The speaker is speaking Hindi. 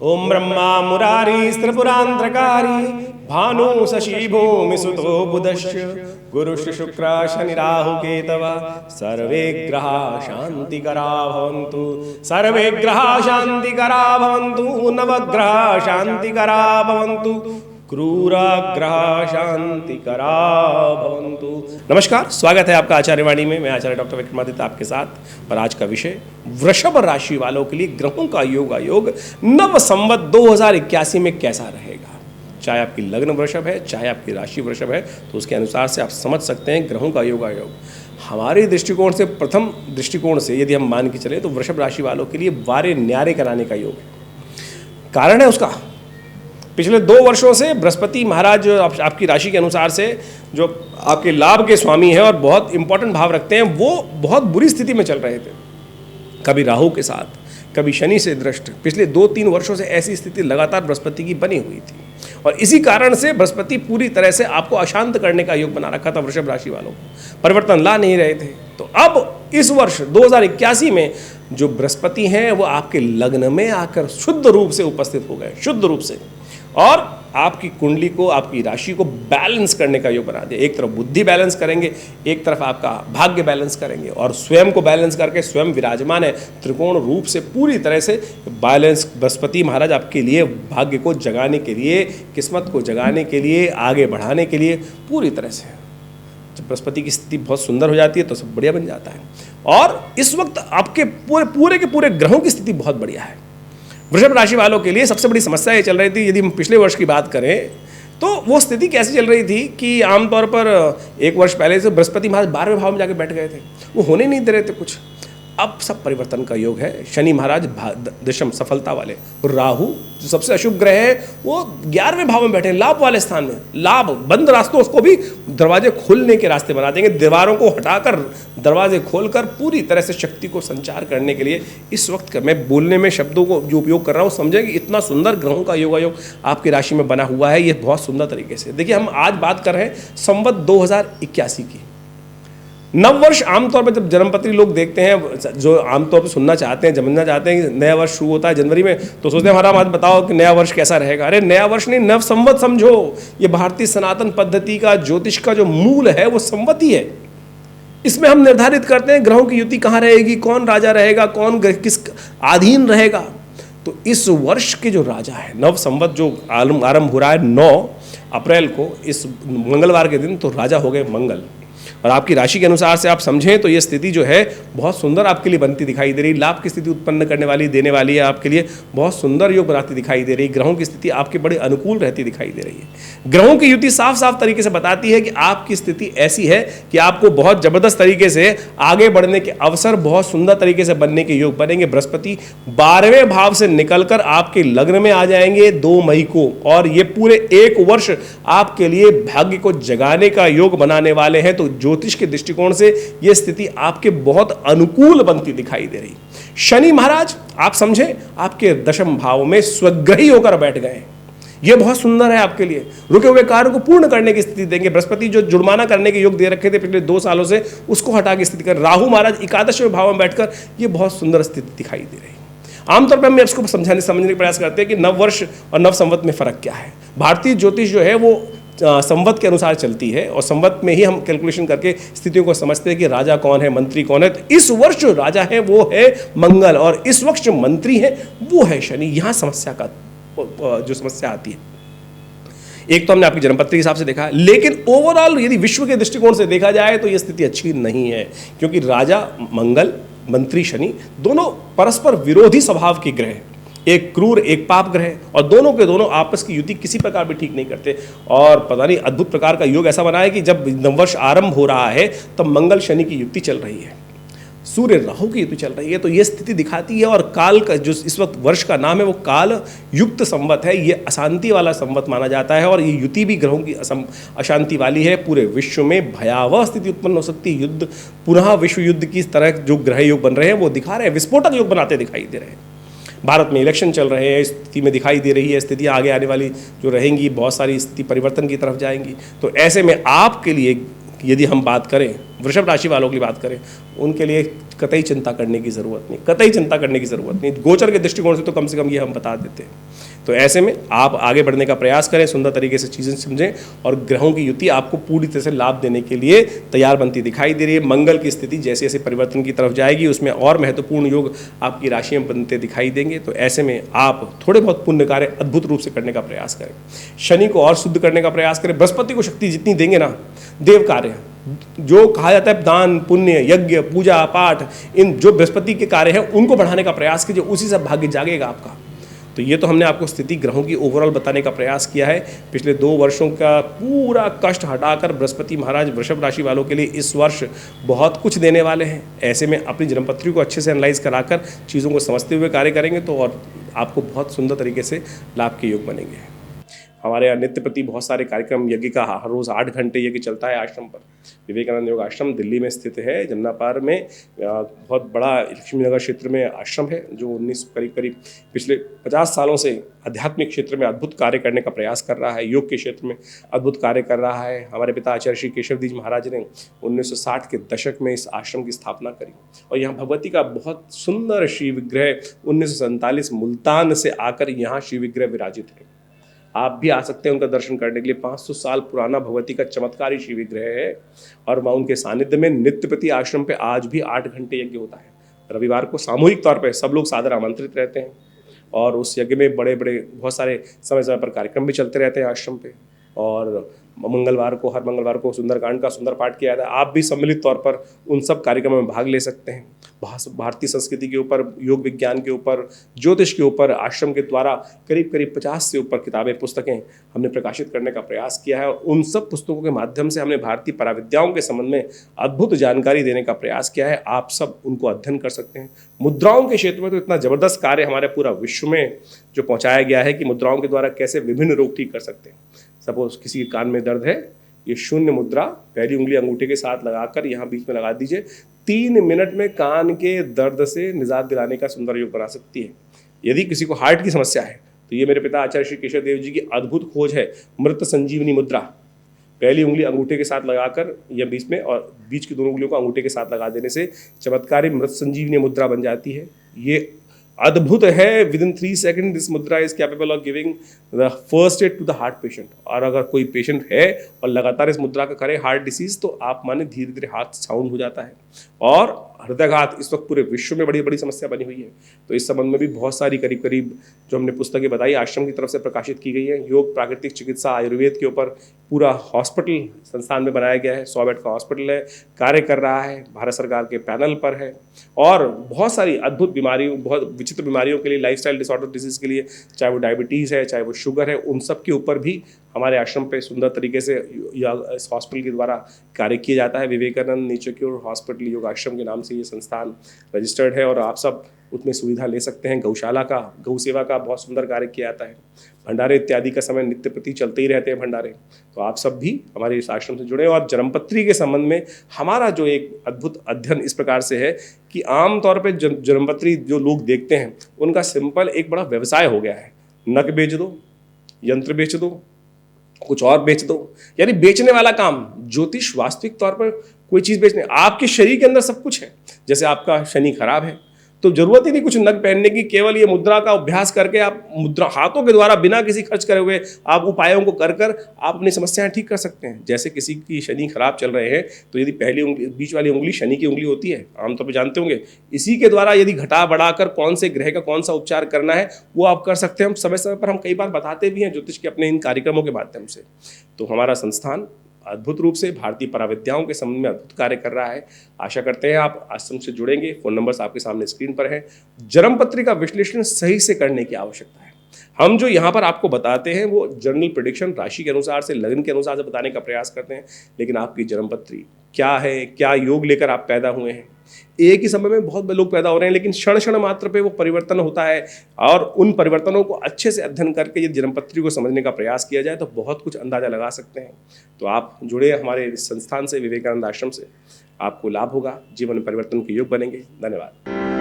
ओम ब्रह्मा मुरारी त्रिपुरांतकारी भानु शशि भूमि सुतो बुधश्च गुरुश्च शुक्र शनि राहु केतव सर्वे ग्रहा शांतिकरा भवन्तु। सर्वे ग्रहा शांतिकरा भवन्तु। नवग्रहा शांतिकरा भवन्तु। क्रूराग्रहा शांतिकरा भवन्तु। नमस्कार, स्वागत है आपका आचार्यवाणी में। मैं आचार्य डॉक्टर विक्रमादित्य आपके साथ। और आज का विषय वृषभ राशि वालों के लिए ग्रहों का योग नव संवत 2081 में कैसा रहेगा। चाहे आपकी लग्न वृषभ है, चाहे आपकी राशि वृषभ है, तो उसके अनुसार से आप समझ सकते हैं ग्रहों का योग। हमारे दृष्टिकोण से, प्रथम दृष्टिकोण से यदि हम मान के चले तो वृषभ राशि वालों के लिए वारे न्यारे कराने का योग है। कारण है उसका, पिछले 2 वर्षों से बृहस्पति महाराज आपकी राशि के अनुसार से जो आपके लाभ के स्वामी हैं और बहुत इंपॉर्टेंट भाव रखते हैं, वो बहुत बुरी स्थिति में चल रहे थे। कभी राहु के साथ, कभी शनि से दृष्ट। पिछले 2-3 वर्षों से ऐसी स्थिति लगातार बृहस्पति की बनी हुई थी और इसी कारण से बृहस्पति पूरी तरह से आपको अशांत करने का योग बना रखा था। वृषभ राशि वालों को परिवर्तन ला नहीं रहे थे। तो अब इस वर्ष 2081 में जो बृहस्पति हैं वो आपके लग्न में आकर शुद्ध रूप से उपस्थित हो गए, शुद्ध रूप से, और आपकी कुंडली को, आपकी राशि को बैलेंस करने का योग बना दिया। एक तरफ बुद्धि बैलेंस करेंगे, एक तरफ आपका भाग्य बैलेंस करेंगे और स्वयं को बैलेंस करके स्वयं विराजमान है त्रिकोण रूप से पूरी तरह से बैलेंस। बृहस्पति महाराज आपके लिए भाग्य को जगाने के लिए, किस्मत को जगाने के लिए, आगे बढ़ाने के लिए पूरी तरह से। जब बृहस्पति की स्थिति बहुत सुंदर हो जाती है तो सब बढ़िया बन जाता है। और इस वक्त आपके पूरे के पूरे ग्रहों की स्थिति बहुत बढ़िया है। वृषभ राशि वालों के लिए सबसे बड़ी समस्या ये चल रही थी, यदि हम पिछले वर्ष की बात करें तो वो स्थिति कैसे चल रही थी कि आमतौर पर 1 वर्ष पहले से बृहस्पति महाराज 12वें भाव में जाके बैठ गए थे, वो होने नहीं दे रहे थे कुछ। अब सब परिवर्तन का योग है। शनि महाराज दशम सफलता वाले, राहु जो सबसे अशुभ ग्रह है वो 11वें भाव में बैठे, लाभ वाले स्थान में। लाभ बंद रास्तों उसको भी दरवाजे खोलने के रास्ते बना देंगे। दीवारों को हटाकर दरवाजे खोलकर पूरी तरह से शक्ति को संचार करने के लिए इस वक्त मैं बोलने में शब्दों को जो उपयोग कर रहा हूँ समझें कि इतना सुंदर ग्रहों का योग आपकी राशि में बना हुआ है। ये बहुत सुंदर तरीके से देखिए, हम आज बात कर रहे हैं संवत 2081 की। नववर्ष आमतौर पर जब जन्मपत्री लोग देखते हैं, जो आमतौर पर सुनना चाहते हैं, समझना चाहते हैं कि नया वर्ष शुरू होता है जनवरी में, तो सोचते हैं हमारा मत बताओ कि नया वर्ष कैसा रहेगा। अरे नया वर्ष नहीं, नव संवत समझो। ये भारतीय सनातन पद्धति का, ज्योतिष का जो मूल है वो संवत ही है। इसमें हम निर्धारित करते हैं ग्रहों की युति कहाँ रहेगी, कौन राजा रहेगा, कौन किस अधीन रहेगा। तो इस वर्ष के जो राजा है, नव संवत जो आरंभ हो रहा है 9 अप्रैल को, इस मंगलवार के दिन, तो राजा हो गए मंगल। और आपकी राशि के अनुसार से आप समझें तो ये स्थिति जो है बहुत सुंदर आपके लिए बनती दिखाई दे रही। लाभ की स्थिति उत्पन्न करने वाली, देने वाली है। आपके लिए बहुत सुंदर योग बनाती दिखाई दे रही। ग्रहों की स्थिति आपके बड़े अनुकूल रहती दिखाई दे रही है। ग्रहों की युति साफ साफ तरीके से बताती है कि आपकी स्थिति ऐसी है कि आपको बहुत जबरदस्त तरीके से आगे बढ़ने के अवसर, बहुत सुंदर तरीके से बनने के योग बनेंगे। बृहस्पति 12वें भाव से निकलकर आपके लग्न में आ जाएंगे 2 मई को, और ये पूरे 1 वर्ष आपके लिए भाग्य को जगाने का योग बनाने वाले हैं। तो ज्योतिष के दृष्टिकोण से यह स्थिति आपके बहुत अनुकूल बनती दिखाई दे रही। शनि महाराज आप समझे आपके दशम भाव में स्वग्रही होकर बैठ गए। यह बहुत सुंदर है आपके लिए। रुके हुए कार्य को पूर्ण करने की स्थिति देंगे। बृहस्पति जो जुर्माना करने के योग दे रखे थे पिछले 2 सालों से, उसको हटा के स्थिति कर। राहु महाराज 11वें भाव में बैठकर यह बहुत सुंदर स्थिति दिखाई दे रही। आमतौर पर हम इसको समझने का प्रयास करते हैं कि नव वर्ष और नव संवत में फर्क क्या है। भारतीय ज्योतिष जो है वो संवत के अनुसार चलती है और संवत में ही हम कैलकुलेशन करके स्थितियों को समझते हैं कि राजा कौन है, मंत्री कौन है। तो इस वर्ष जो राजा है वो है मंगल और इस वर्ष जो मंत्री है वो है शनि। यहां समस्या का जो समस्या आती है, एक तो हमने आपकी जन्मपत्री के हिसाब से देखा, लेकिन ओवरऑल यदि विश्व के दृष्टिकोण से देखा जाए तो यह स्थिति अच्छी नहीं है, क्योंकि राजा मंगल, मंत्री शनि दोनों परस्पर विरोधी स्वभाव के ग्रह, एक क्रूर एक पाप ग्रह, और दोनों के दोनों आपस की युति किसी प्रकार भी ठीक नहीं करते। और पता नहीं अद्भुत प्रकार का योग ऐसा बना है कि जब नववर्ष आरंभ हो रहा है तब मंगल शनि की युति चल रही है, सूर्य राहु की युति चल रही है। तो ये स्थिति दिखाती है। और काल का जो इस वक्त वर्ष का नाम है वो काल युक्त संवत है। ये अशांति वाला संवत माना जाता है और ये युति भी ग्रहों की अशांति वाली है। पूरे विश्व में भयावह स्थिति उत्पन्न हो सकती है। युद्ध, पुनः विश्व युद्ध की तरह जो ग्रह योग बन रहे हैं वो दिखा रहे हैं, विस्फोटक योग बनाते दिखाई दे रहे हैं। भारत में इलेक्शन चल रहे हैं, स्थिति में दिखाई दे रही है। स्थितियाँ आगे आने वाली जो रहेंगी, बहुत सारी स्थिति परिवर्तन की तरफ जाएंगी। तो ऐसे में आपके लिए यदि हम बात करें वृषभ राशि वालों की बात करें, उनके लिए कतई चिंता करने की ज़रूरत नहीं, कतई चिंता करने की ज़रूरत नहीं। गोचर के दृष्टिकोण से तो कम से कम ये हम बता देते हैं। तो ऐसे में आप आगे बढ़ने का प्रयास करें, सुंदर तरीके से चीज़ें समझें, और ग्रहों की युति आपको पूरी तरह से लाभ देने के लिए तैयार बनती दिखाई दे रही है। मंगल की स्थिति जैसे जैसे परिवर्तन की तरफ जाएगी, उसमें और महत्वपूर्ण योग आपकी राशि में बनते दिखाई देंगे। तो ऐसे में आप थोड़े बहुत पुण्य कार्य अद्भुत रूप से करने का प्रयास करें, शनि को और शुद्ध करने का प्रयास करें। बृहस्पति को शक्ति जितनी देंगे ना, देव कार्य जो कहा जाता है दान पुण्य यज्ञ पूजा पाठ, इन जो बृहस्पति के कार्य हैं उनको बढ़ाने का प्रयास कीजिए, उसी से भाग्य जागेगा आपका। तो ये तो हमने आपको स्थिति ग्रहों की ओवरऑल बताने का प्रयास किया है। पिछले 2 वर्षों का पूरा कष्ट हटाकर बृहस्पति महाराज वृषभ राशि वालों के लिए इस वर्ष बहुत कुछ देने वाले हैं। ऐसे में अपनी जन्मपत्री को अच्छे से एनालाइज कराकर चीज़ों को समझते हुए कार्य करेंगे तो और आपको बहुत सुंदर तरीके से लाभ के योग बनेंगे। हमारे यहाँ नित्य प्रति बहुत सारे कार्यक्रम, यज्ञ का हर रोज़ 8 घंटे यज्ञ चलता है आश्रम पर। विवेकानंद योग आश्रम दिल्ली में स्थित है, जमुना पार में। बहुत बड़ा लक्ष्मी नगर क्षेत्र में आश्रम है, जो 19 करीब पिछले 50 सालों से आध्यात्मिक क्षेत्र में अद्भुत कार्य करने का प्रयास कर रहा है, योग के क्षेत्र में अद्भुत कार्य कर रहा है। हमारे पिता आचार्य श्री केशवदीज महाराज ने 1960 के दशक में इस आश्रम की स्थापना करी, और यहाँ भगवती का बहुत सुंदर श्री विग्रह 1947 मुल्तान से आकर यहाँ श्री विग्रह विराजित है। आप भी आ सकते हैं उनका दर्शन करने के लिए। 500 साल पुराना भगवती का चमत्कारी श्री विग्रह है, और वहाँ उनके सानिध्य में नित्य प्रति आश्रम पे आज भी 8 घंटे यज्ञ होता है। रविवार को सामूहिक तौर पे सब लोग सादर आमंत्रित रहते हैं, और उस यज्ञ में बड़े बड़े बहुत सारे समय समय पर कार्यक्रम भी चलते रहते हैं आश्रम पे। और हर मंगलवार को सुंदरकांड का सुंदर पाठ किया जाता है। आप भी सम्मिलित तौर पर उन सब कार्यक्रमों में भाग ले सकते हैं। भारतीय संस्कृति के ऊपर, योग विज्ञान के ऊपर, ज्योतिष के ऊपर आश्रम के द्वारा करीब 50 से ऊपर किताबें पुस्तकें हमने प्रकाशित करने का प्रयास किया है, और उन सब पुस्तकों के माध्यम से हमने भारतीय पराविद्याओं के संबंध में अद्भुत जानकारी देने का प्रयास किया है। आप सब उनको अध्ययन कर सकते हैं। मुद्राओं के क्षेत्र में तो इतना जबरदस्त कार्य हमारे पूरा विश्व में जो पहुँचाया गया है कि मुद्राओं के द्वारा कैसे विभिन्न रोग ठीक कर सकते हैं। सपोज किसी के कान में दर्द है, ये शून्य मुद्रा पहली उंगली अंगूठे के साथ लगाकर यहाँ बीच में लगा दीजिए, 3 मिनट में कान के दर्द से निजात दिलाने का सुंदर योग बना सकती है। यदि किसी को हार्ट की समस्या है तो ये मेरे पिता आचार्य श्री केशव देव जी की अद्भुत खोज है, मृत संजीवनी मुद्रा। पहली उंगली अंगूठे के साथ लगाकर या बीच में, और बीच की दोनों उंगलियों को अंगूठे के साथ लगा देने से चमत्कारी मृत संजीवनी मुद्रा बन जाती है। ये अद्भुत है। Within 3 second this mudra is capable of giving the first aid to the heart patient. और अगर कोई पेशेंट है और लगातार इस मुद्रा का करे हार्ट डिसीज, तो आप माने धीरे धीरे हार्ट साउंड हो जाता है। और हृदयघात इस वक्त पूरे विश्व में बड़ी बड़ी समस्या बनी हुई है। तो इस संबंध में भी बहुत सारी करीब जो हमने पुस्तकें बताई आश्रम की तरफ से प्रकाशित की गई है। योग, प्राकृतिक चिकित्सा, आयुर्वेद के ऊपर पूरा हॉस्पिटल संस्थान में बनाया गया है। 100 बेड का हॉस्पिटल है, कार्य कर रहा है, भारत सरकार के पैनल पर है। और बहुत सारी अद्भुत बीमारियों, बहुत विचित्र बीमारियों के लिए, लाइफस्टाइल डिसऑर्डर डिजीज के लिए, चाहे वो डायबिटीज़ है, चाहे वो शुगर है, उन सब के ऊपर भी हमारे आश्रम पे सुंदर तरीके से इस हॉस्पिटल के द्वारा कार्य किया जाता है। विवेकानंद नेचर क्योर हॉस्पिटल योग आश्रम के नाम से ये संस्थान रजिस्टर्ड है, और आप सब उसमें सुविधा ले सकते हैं। गौशाला का, गौ सेवा का बहुत सुंदर कार्य किया जाता है। भंडारे इत्यादि का समय नित्य प्रति चलते ही रहते हैं भंडारे। तो आप सब भी हमारे इस आश्रम से जुड़े। और जन्मपत्री के संबंध में हमारा जो एक अद्भुत अध्ययन इस प्रकार से है कि आमतौर पर जन्मपत्री जो लोग देखते हैं उनका सिंपल एक बड़ा व्यवसाय हो गया है। नक बेच दो, यंत्र बेच दो, कुछ और बेच दो, यानी बेचने वाला काम। ज्योतिष वास्तविक तौर पर कोई चीज बेचने, आपके शरीर के अंदर सब कुछ है। जैसे आपका शनि खराब है तो जरूरत ही नहीं कुछ नग पहनने की, केवल ये मुद्रा का अभ्यास करके आप मुद्रा हाथों के द्वारा बिना किसी खर्च करे हुए आप उपायों को कर आप अपनी समस्याएं ठीक कर सकते हैं। जैसे किसी की शनि खराब चल रहे हैं तो यदि पहली उंगली, बीच वाली उंगली शनि की उंगली होती है, आमतौर पर जानते होंगे, इसी के द्वारा यदि घटा बढ़ाकर कौन से ग्रह का कौन सा उपचार करना है वो आप कर सकते हैं। हम समय समय पर हम कई बार बताते भी हैं ज्योतिष के अपने इन कार्यक्रमों के माध्यम से। तो हमारा संस्थान अद्भुत रूप से भारतीय पराविद्याओं के संबंध में अद्भुत कार्य कर रहा है। आशा करते हैं आप आश्रम से जुड़ेंगे। फोन नंबर्स आपके सामने स्क्रीन पर है। जन्मपत्री का विश्लेषण सही से करने की आवश्यकता है। हम जो यहाँ पर आपको बताते हैं वो जनरल प्रेडिक्शन, राशि के अनुसार से, लग्न के अनुसार से बताने का प्रयास करते हैं, लेकिन आपकी जन्मपत्री क्या है, क्या योग लेकर आप पैदा हुए हैं। एक ही समय में बहुत लोग पैदा हो रहे हैं, लेकिन क्षण क्षण मात्र पे वो परिवर्तन होता है, और उन परिवर्तनों को अच्छे से अध्ययन करके यदि जन्मपत्री को समझने का प्रयास किया जाए तो बहुत कुछ अंदाजा लगा सकते हैं। तो आप जुड़े हमारे संस्थान से, विवेकानंद आश्रम से, आपको लाभ होगा, जीवन में परिवर्तन के योग बनेंगे। धन्यवाद।